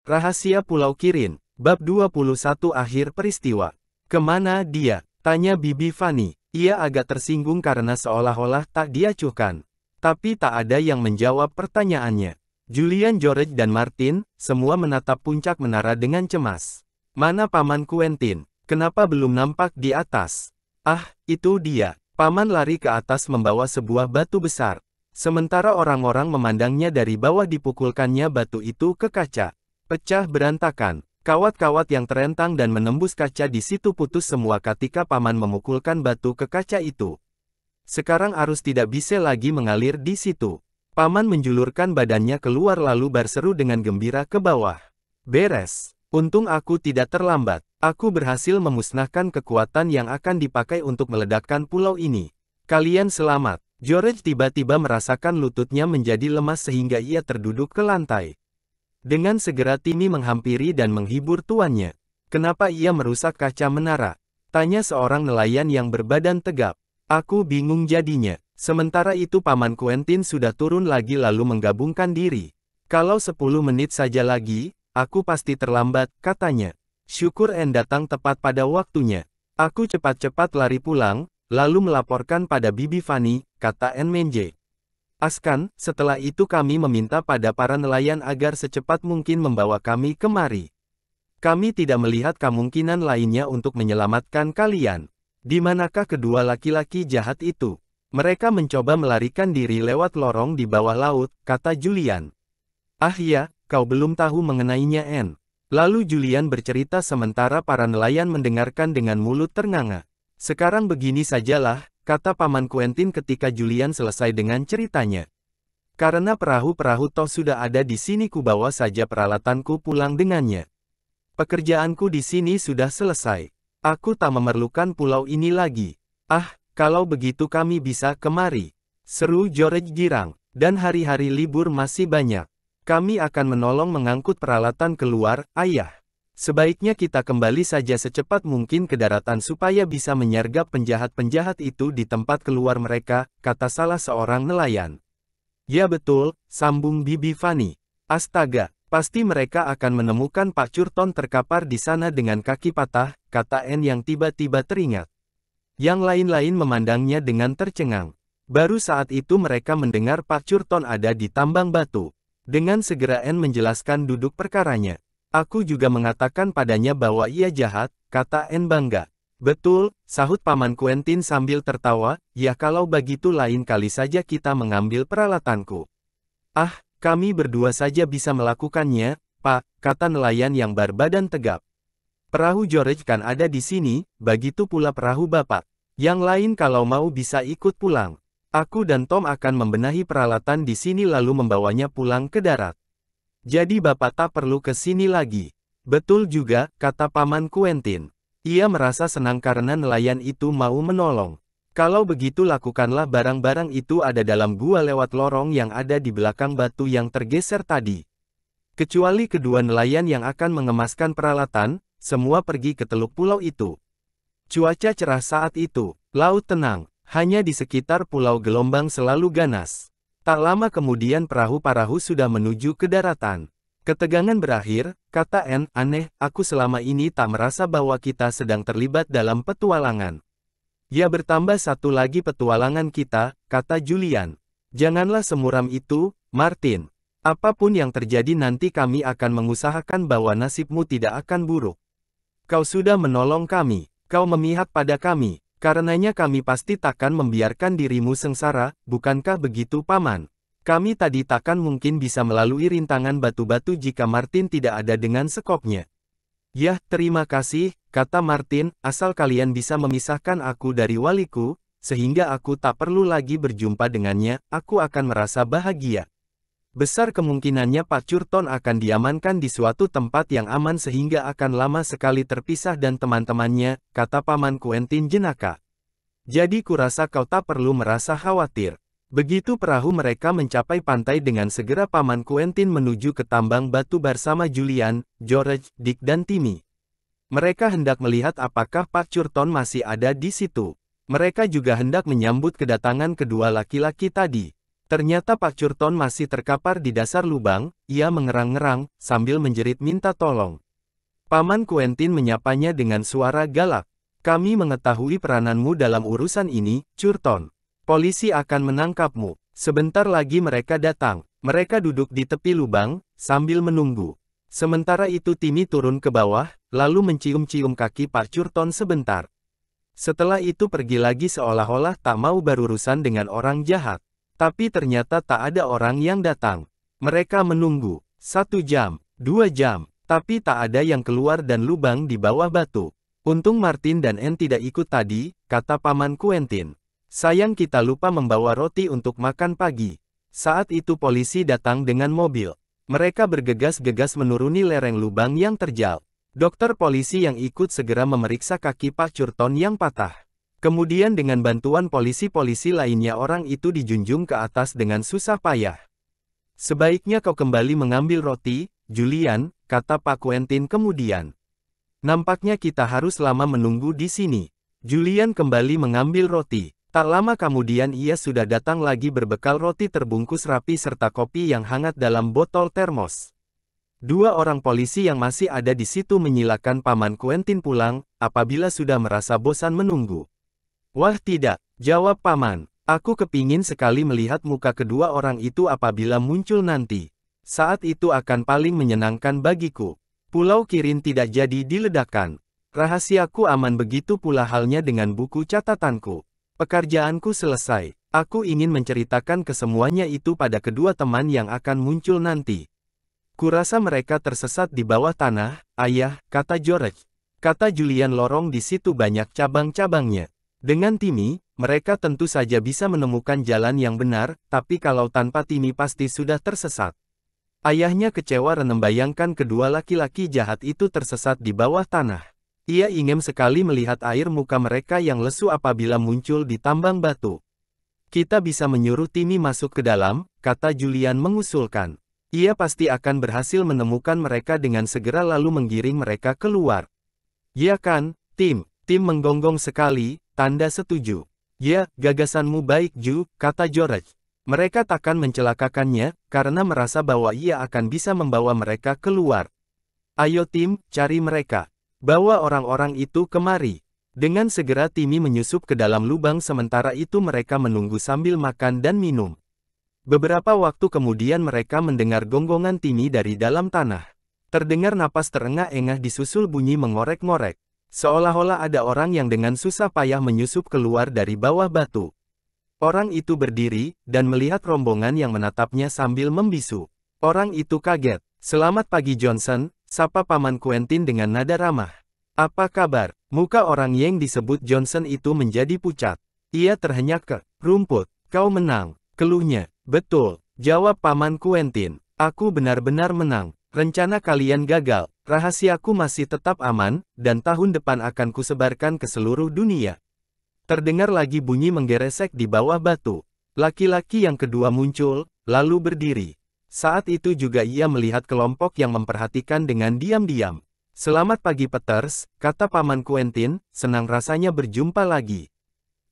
Rahasia Pulau Kirin, Bab 21 Akhir Peristiwa. Kemana dia? Tanya Bibi Fanny. Ia agak tersinggung karena seolah-olah tak diacuhkan. Tapi tak ada yang menjawab pertanyaannya. Julian, George dan Martin, semua menatap puncak menara dengan cemas. Mana Paman Quentin? Kenapa belum nampak di atas? Ah, itu dia. Paman lari ke atas membawa sebuah batu besar. Sementara orang-orang memandangnya dari bawah, dipukulkannya batu itu ke kaca. Pecah berantakan. Kawat-kawat yang terentang dan menembus kaca di situ putus semua ketika Paman memukulkan batu ke kaca itu. Sekarang arus tidak bisa lagi mengalir di situ. Paman menjulurkan badannya keluar lalu berseru dengan gembira ke bawah. Beres. Untung aku tidak terlambat. Aku berhasil memusnahkan kekuatan yang akan dipakai untuk meledakkan pulau ini. Kalian selamat. George tiba-tiba merasakan lututnya menjadi lemas sehingga ia terduduk ke lantai. Dengan segera Timmy menghampiri dan menghibur tuannya. Kenapa ia merusak kaca menara? Tanya seorang nelayan yang berbadan tegap. Aku bingung jadinya. Sementara itu Paman Quentin sudah turun lagi lalu menggabungkan diri. Kalau 10 menit saja lagi, aku pasti terlambat, katanya. Syukur Anne datang tepat pada waktunya. Aku cepat-cepat lari pulang, lalu melaporkan pada Bibi Fanny, kata Anne Menje. Askan, setelah itu kami meminta pada para nelayan agar secepat mungkin membawa kami kemari. Kami tidak melihat kemungkinan lainnya untuk menyelamatkan kalian. Di manakah kedua laki-laki jahat itu? Mereka mencoba melarikan diri lewat lorong di bawah laut, kata Julian. Ah ya, kau belum tahu mengenainya, Anne. Lalu Julian bercerita sementara para nelayan mendengarkan dengan mulut ternganga. Sekarang begini sajalah, kata Paman Quentin ketika Julian selesai dengan ceritanya. Karena perahu-perahu toh sudah ada di sini, kubawa saja peralatanku pulang dengannya. Pekerjaanku di sini sudah selesai. Aku tak memerlukan pulau ini lagi. Ah, kalau begitu kami bisa kemari. Seru George girang. Dan hari-hari libur masih banyak. Kami akan menolong mengangkut peralatan keluar, ayah. Sebaiknya kita kembali saja secepat mungkin ke daratan supaya bisa menyergap penjahat-penjahat itu di tempat keluar mereka, kata salah seorang nelayan. Ya betul, sambung Bibi Fanny. Astaga, pasti mereka akan menemukan Pak Curton terkapar di sana dengan kaki patah, kata Anne yang tiba-tiba teringat. Yang lain-lain memandangnya dengan tercengang. Baru saat itu mereka mendengar Pak Curton ada di tambang batu. Dengan segera Anne menjelaskan duduk perkaranya. Aku juga mengatakan padanya bahwa ia jahat, kata Anne bangga. Betul, sahut Paman Quentin sambil tertawa, ya kalau begitu lain kali saja kita mengambil peralatanku. Ah, kami berdua saja bisa melakukannya, Pak, kata nelayan yang berbadan tegap. Perahu George kan ada di sini, begitu pula perahu Bapak. Yang lain kalau mau bisa ikut pulang. Aku dan Tom akan membenahi peralatan di sini lalu membawanya pulang ke darat. Jadi Bapak tak perlu ke sini lagi. Betul juga, kata Paman Quentin. Ia merasa senang karena nelayan itu mau menolong. Kalau begitu lakukanlah, barang-barang itu ada dalam gua lewat lorong yang ada di belakang batu yang tergeser tadi. Kecuali kedua nelayan yang akan mengemaskan peralatan, semua pergi ke teluk pulau itu. Cuaca cerah saat itu, laut tenang, hanya di sekitar pulau gelombang selalu ganas. Tak lama kemudian perahu-perahu sudah menuju ke daratan. Ketegangan berakhir, kata Anne, aneh, aku selama ini tak merasa bahwa kita sedang terlibat dalam petualangan. Ya bertambah satu lagi petualangan kita, kata Julian. Janganlah semuram itu, Martin. Apapun yang terjadi nanti kami akan mengusahakan bahwa nasibmu tidak akan buruk. Kau sudah menolong kami, kau memihak pada kami. Karenanya kami pasti takkan membiarkan dirimu sengsara, bukankah begitu Paman? Kami tadi takkan mungkin bisa melalui rintangan batu-batu jika Martin tidak ada dengan sekopnya. Yah, terima kasih, kata Martin, asal kalian bisa memisahkan aku dari waliku, sehingga aku tak perlu lagi berjumpa dengannya, aku akan merasa bahagia. Besar kemungkinannya Pak Curton akan diamankan di suatu tempat yang aman sehingga akan lama sekali terpisah dan teman-temannya, kata Paman Quentin jenaka. Jadi kurasa kau tak perlu merasa khawatir. Begitu perahu mereka mencapai pantai dengan segera Paman Quentin menuju ke tambang batu bersama Julian, George, Dick dan Timmy. Mereka hendak melihat apakah Pak Curton masih ada di situ. Mereka juga hendak menyambut kedatangan kedua laki-laki tadi. Ternyata Pak Curton masih terkapar di dasar lubang, ia mengerang-ngerang, sambil menjerit minta tolong. Paman Quentin menyapanya dengan suara galak. Kami mengetahui perananmu dalam urusan ini, Curton. Polisi akan menangkapmu. Sebentar lagi mereka datang. Mereka duduk di tepi lubang, sambil menunggu. Sementara itu Timmy turun ke bawah, lalu mencium-cium kaki Pak Curton sebentar. Setelah itu pergi lagi seolah-olah tak mau berurusan dengan orang jahat. Tapi ternyata tak ada orang yang datang. Mereka menunggu. 1 jam, 2 jam, tapi tak ada yang keluar dan lubang di bawah batu. Untung Martin dan Anne tidak ikut tadi, kata Paman Quentin. Sayang kita lupa membawa roti untuk makan pagi. Saat itu polisi datang dengan mobil. Mereka bergegas-gegas menuruni lereng lubang yang terjal. Dokter polisi yang ikut segera memeriksa kaki Pak Curton yang patah. Kemudian dengan bantuan polisi-polisi lainnya orang itu dijunjung ke atas dengan susah payah. Sebaiknya kau kembali mengambil roti, Julian, kata Pak Quentin kemudian. Nampaknya kita harus lama menunggu di sini. Julian kembali mengambil roti. Tak lama kemudian ia sudah datang lagi berbekal roti terbungkus rapi serta kopi yang hangat dalam botol termos. 2 orang polisi yang masih ada di situ menyilakan Paman Quentin pulang, apabila sudah merasa bosan menunggu. Wah tidak, jawab Paman. Aku kepingin sekali melihat muka kedua orang itu apabila muncul nanti. Saat itu akan paling menyenangkan bagiku. Pulau Kirin tidak jadi diledakkan. Rahasiaku aman begitu pula halnya dengan buku catatanku. Pekerjaanku selesai. Aku ingin menceritakan kesemuanya itu pada kedua teman yang akan muncul nanti. Kurasa mereka tersesat di bawah tanah, ayah, kata George. Kata Julian lorong di situ banyak cabang-cabangnya. Dengan Timmy, mereka tentu saja bisa menemukan jalan yang benar, tapi kalau tanpa Timmy pasti sudah tersesat. Ayahnya kecewa membayangkan kedua laki-laki jahat itu tersesat di bawah tanah. Ia ingin sekali melihat air muka mereka yang lesu apabila muncul di tambang batu. Kita bisa menyuruh Timmy masuk ke dalam, kata Julian mengusulkan. Ia pasti akan berhasil menemukan mereka dengan segera lalu menggiring mereka keluar. Ya kan, Tim? Tim menggonggong sekali, tanda setuju. Ya, gagasanmu baik Ju, kata George. Mereka takkan mencelakakannya, karena merasa bahwa ia akan bisa membawa mereka keluar. Ayo Tim, cari mereka. Bawa orang-orang itu kemari. Dengan segera Timmy menyusup ke dalam lubang sementara itu mereka menunggu sambil makan dan minum. Beberapa waktu kemudian mereka mendengar gonggongan Timmy dari dalam tanah. Terdengar napas terengah-engah disusul bunyi mengorek-ngorek. Seolah-olah ada orang yang dengan susah payah menyusup keluar dari bawah batu. Orang itu berdiri, dan melihat rombongan yang menatapnya sambil membisu. Orang itu kaget. Selamat pagi Johnson, sapa Paman Quentin dengan nada ramah. Apa kabar? Muka orang yang disebut Johnson itu menjadi pucat. Ia terhenyak ke rumput. Kau menang, keluhnya. Betul, jawab Paman Quentin. Aku benar-benar menang. Rencana kalian gagal. Rahasiaku masih tetap aman, dan tahun depan akan kusebarkan ke seluruh dunia. Terdengar lagi bunyi menggeresek di bawah batu. Laki-laki yang kedua muncul, lalu berdiri. Saat itu juga ia melihat kelompok yang memperhatikan dengan diam-diam. Selamat pagi Peters, kata Paman Quentin, senang rasanya berjumpa lagi.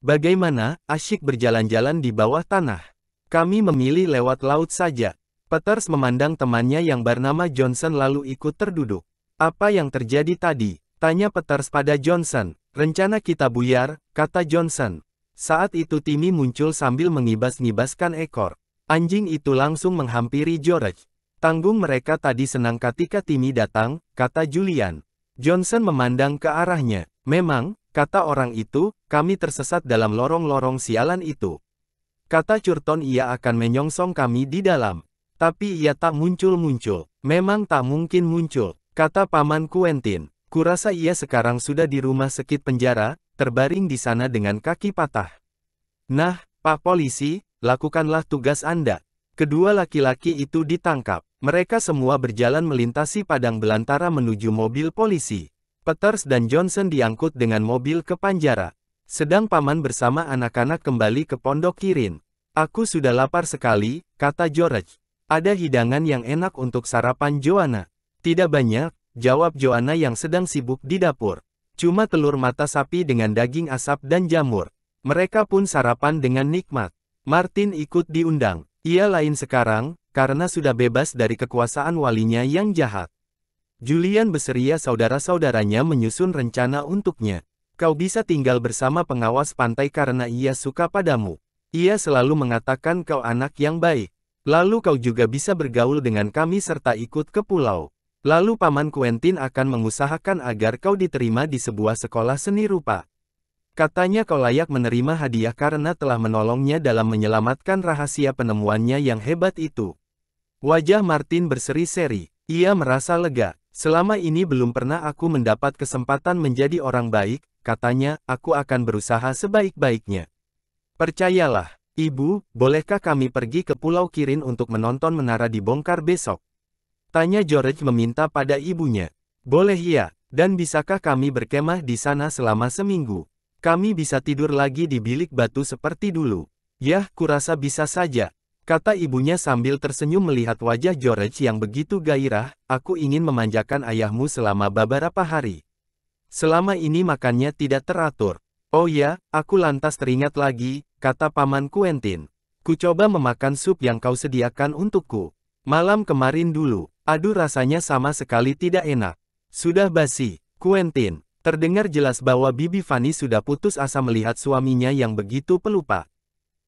Bagaimana, asyik berjalan-jalan di bawah tanah? Kami memilih lewat laut saja. Peters memandang temannya yang bernama Johnson lalu ikut terduduk. Apa yang terjadi tadi? Tanya Peters pada Johnson. Rencana kita buyar, kata Johnson. Saat itu Timmy muncul sambil mengibas-ngibaskan ekor. Anjing itu langsung menghampiri George. Tanggung mereka tadi senang ketika Timmy datang, kata Julian. Johnson memandang ke arahnya. Memang, kata orang itu, kami tersesat dalam lorong-lorong sialan itu. Kata Curton ia akan menyongsong kami di dalam. Tapi ia tak muncul-muncul. Memang tak mungkin muncul, kata Paman Quentin. Kurasa ia sekarang sudah di rumah sakit penjara, terbaring di sana dengan kaki patah. Nah, Pak Polisi, lakukanlah tugas Anda. Kedua laki-laki itu ditangkap. Mereka semua berjalan melintasi padang belantara menuju mobil polisi. Peters dan Johnson diangkut dengan mobil ke penjara. Sedang Paman bersama anak-anak kembali ke Pondok Kirin. Aku sudah lapar sekali, kata George. Ada hidangan yang enak untuk sarapan Joanna. Tidak banyak, jawab Joanna yang sedang sibuk di dapur. Cuma telur mata sapi dengan daging asap dan jamur. Mereka pun sarapan dengan nikmat. Martin ikut diundang. Ia lain sekarang, karena sudah bebas dari kekuasaan walinya yang jahat. Julian beseria saudara-saudaranya menyusun rencana untuknya. Kau bisa tinggal bersama pengawas pantai karena ia suka padamu. Ia selalu mengatakan kau anak yang baik. Lalu kau juga bisa bergaul dengan kami serta ikut ke pulau. Lalu Paman Quentin akan mengusahakan agar kau diterima di sebuah sekolah seni rupa. Katanya kau layak menerima hadiah karena telah menolongnya dalam menyelamatkan rahasia penemuannya yang hebat itu. Wajah Martin berseri-seri. Ia merasa lega. Selama ini belum pernah aku mendapat kesempatan menjadi orang baik, katanya, aku akan berusaha sebaik-baiknya. Percayalah, Ibu, bolehkah kami pergi ke Pulau Kirin untuk menonton menara dibongkar besok? Tanya George meminta pada ibunya. Boleh ya, dan bisakah kami berkemah di sana selama seminggu? Kami bisa tidur lagi di bilik batu seperti dulu. Yah, kurasa bisa saja, kata ibunya sambil tersenyum melihat wajah George yang begitu gairah. Aku ingin memanjakan ayahmu selama beberapa hari. Selama ini makannya tidak teratur. Oh ya, aku lantas teringat lagi, kata Paman Quentin. Ku coba memakan sup yang kau sediakan untukku malam kemarin dulu. Aduh, rasanya sama sekali tidak enak. Sudah basi, Quentin. Terdengar jelas bahwa Bibi Fanny sudah putus asa melihat suaminya yang begitu pelupa.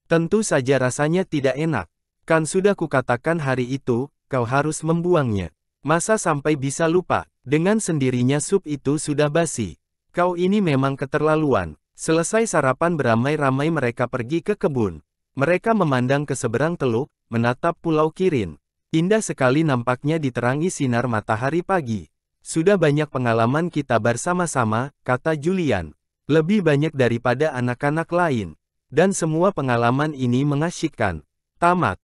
Tentu saja rasanya tidak enak. Kan sudah kukatakan hari itu, kau harus membuangnya. Masa sampai bisa lupa? Dengan sendirinya sup itu sudah basi. Kau ini memang keterlaluan. Selesai sarapan beramai-ramai mereka pergi ke kebun. Mereka memandang ke seberang teluk, menatap Pulau Kirin. Indah sekali nampaknya diterangi sinar matahari pagi. Sudah banyak pengalaman kita bersama-sama, kata Julian. Lebih banyak daripada anak-anak lain. Dan semua pengalaman ini mengasyikkan. Tamat.